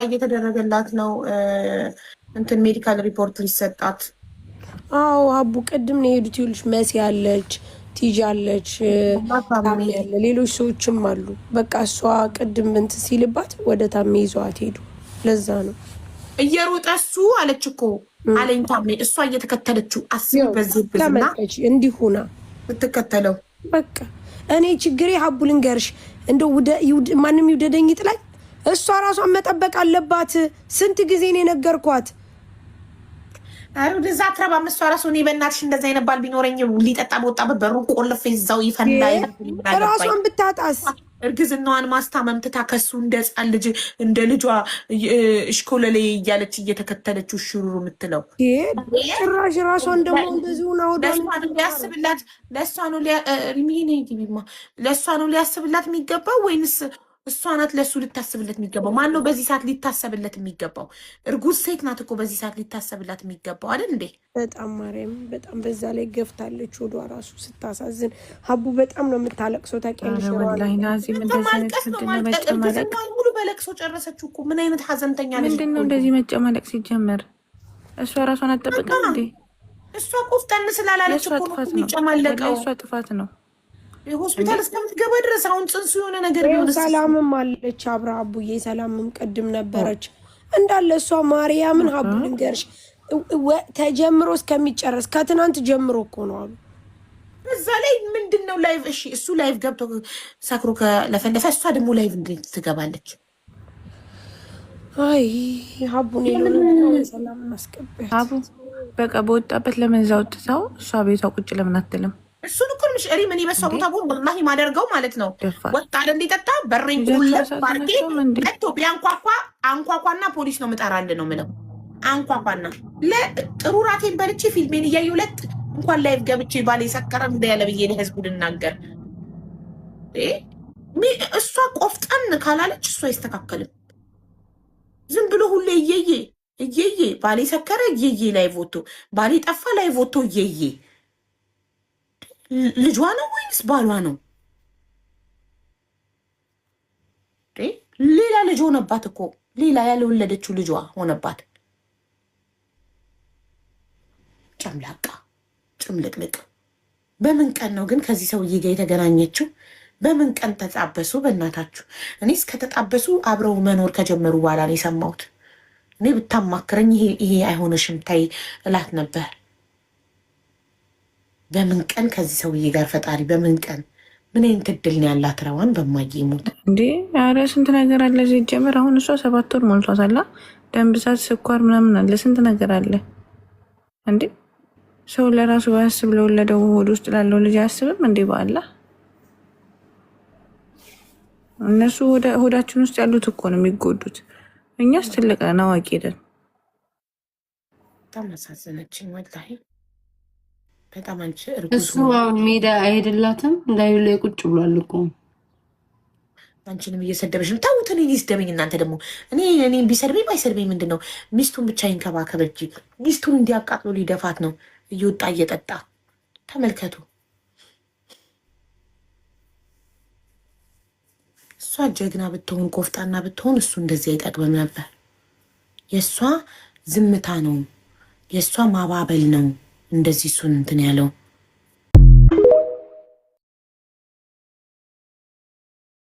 እየተደረገላት ነው እንትን ሜዲካል ሪፖርት ሊሰጣት። አዎ አቡ ቅድም ነው የሄዱት። ይኸውልሽ መሲ አለች፣ ቲጂ አለች፣ ታሜ ያለ ሌሎች ሰዎችም አሉ። በቃ እሷ ቅድም እንትን ሲልባት ወደ ታሜ ይዘዋት ሄዱ። ለዛ ነው እየሮጠ እሱ አለች እኮ አለኝ ታሜ። እሷ እየተከተለችው አስቢ። በዚህ ብዝና እንዲሁና ብትከተለው በቃ እኔ ችግሬ ሀቡ ልንገርሽ፣ እንደው ማንም ይውደደኝ ይጥላኝ፣ እሷ ራሷን መጠበቅ አለባት። ስንት ጊዜ ነው የነገርኳት? አሩ ደዛ አትረባ መስዋራ ራሱ እኔ በእናትሽ እንደዛ አይነባል ቢኖረኝ ሊጠጣ በወጣበት በሩ ቆልፌ እዛው ይፈንዳይ። ራሷን ብታጣስ እርግዝናዋን ማስታመም ትታ ከሱ እንደ ሕፃን ልጅ እንደ ልጇ እሽኮለሌ እያለች እየተከተለችው ሽሩሩ የምትለው ጭራሽ ራሷን ደግሞ እንደዚሁ ነው። ሊያስብላት ለእሷ ነው ሊያስብላት የሚገባው ወይንስ እሷ ናት ለእሱ ልታስብለት የሚገባው? ማን ነው በዚህ ሰዓት ሊታሰብለት የሚገባው? እርጉዝ ሴት ናት እኮ በዚህ ሰዓት ሊታሰብላት የሚገባው አይደል እንዴ? በጣም ማርያም፣ በጣም በዛ ላይ ገፍታለች ወዷ ራሱ ስታሳዝን። ሀቡ በጣም ነው የምታለቅሰው። ታውቂያለሽ? ሙሉ በለቅሶ ጨረሰችው እኮ። ምን አይነት ሀዘንተኛ ልጅ ምንድን ነው እንደዚህ መጨማለቅ ሲጀመር? እሷ ራሷን አትጠብቅም እንዴ? እሷ ቆፍጠን ስላላለች እኮ ነው የሚጨማለቀው። እሷ ጥፋት ነው። ሆስፒታል እስከምትገባ ድረስ አሁን ጽንሱ የሆነ ነገር ቢሆን ሰላምም አለች አብራ አቡዬ። ሰላምም ቅድም ነበረች እንዳለ እሷ ማርያምን። ሀቡ ልንገርሽ ተጀምሮ እስከሚጨረስ ከትናንት ጀምሮ እኮ ነው አሉ። እዛ ላይ ምንድን ነው ላይቭ? እሺ እሱ ላይቭ ገብቶ ሰክሮ ከለፈለፈ እሷ ደግሞ ላይቭ እንዴት ትገባለች? አይ ሀቡን ሰላም እናስቀበል። ሀቡ በቃ በወጣበት ለምን እዛ ወጥተው እሷ ቤቷ ቁጭ ለምን አትልም? እሱን እኮ ምሽ እሪ ምን ይበሳው ቦታ ቦን ወላሂ ማደርገው ማለት ነው። ወጣ አይደል እንዲጠጣ በሬን ቁልፍ ባርኬ ቀጥቶ ቢያንኳኳ አንኳኳና ፖሊስ ነው ምጠራልህ ነው ምለው። አንኳኳና ለጥሩ ራቴን በልቼ ፊልሜን እያየሁ እንኳን ላይቭ ገብቼ ባሌ ሰከረ እንደ ያለ ብዬ ለህዝቡ ልናገር። እሷ ቆፍጠን ካላለች እሷ አይስተካከልም። ዝም ብሎ ሁሌ እየዬ ባሌ ሰከረ እየዬ ላይቭ ወጥቶ ባሌ ጠፋ ላይቭ ወጥቶ እየዬ ልጇ ነው ወይስ ባሏ ነው? ሌላ ልጅ ሆነባት እኮ ሌላ ያልወለደችው ልጇ ሆነባት። ጨምላቃ ጭምልቅልቅ። በምን ቀን ነው ግን ከዚህ ሰውዬ ጋር የተገናኘችው? በምን ቀን ተጣበሱ? በእናታችሁ እኔ እስከተጣበሱ አብረው መኖር ከጀመሩ በኋላ ነው የሰማሁት። እኔ ብታማክረኝ ይሄ አይሆንሽም ታይ እላት ነበር። በምን ቀን ከዚህ ሰውዬ ጋር ፈጣሪ በምን ቀን ምን አይነት እድል ነው ያላት? ረዋን በማይሞት እንዴ! ኧረ ስንት ነገር አለ እዚህ ጀምር። አሁን እሷ 7 ወር ሞልቷታል። ደም ብዛት፣ ስኳር ምናምን አለ፣ ስንት ነገር አለ እንዴ! ሰው ለራሱ ባያስብ ለወለደው ሆድ ውስጥ ላለው ልጅ አያስብም እንዴ? በአላ እነሱ ሆዳችን ውስጥ ያሉት እኮ ነው የሚጎዱት። እኛስ ትልቅ ነን አዋቂ ነን። በጣም አሳዘነችኝ ወላሂ። በጣም አንቺ እሱ ሜዳ አይሄድላትም እንዳዩ ላይ ቁጭ ብሏል እኮ። አንቺንም እየሰደበሽ ነው። ተውት፣ እኔ ይስደበኝ። እናንተ ደግሞ እኔ ቢሰድበኝ ባይሰድበኝ ምንድን ነው? ሚስቱን ብቻ ይንከባከብ እንጂ ሚስቱን እንዲያቃጥሎ ሊደፋት ነው እየወጣ እየጠጣ። ተመልከቱ። እሷ ጀግና ብትሆን ኮፍጣና ብትሆን እሱ እንደዚህ አይጠቅምም ነበር። የእሷ ዝምታ ነው፣ የእሷ ማባበል ነው እንደዚህ እሱን እንትን ያለው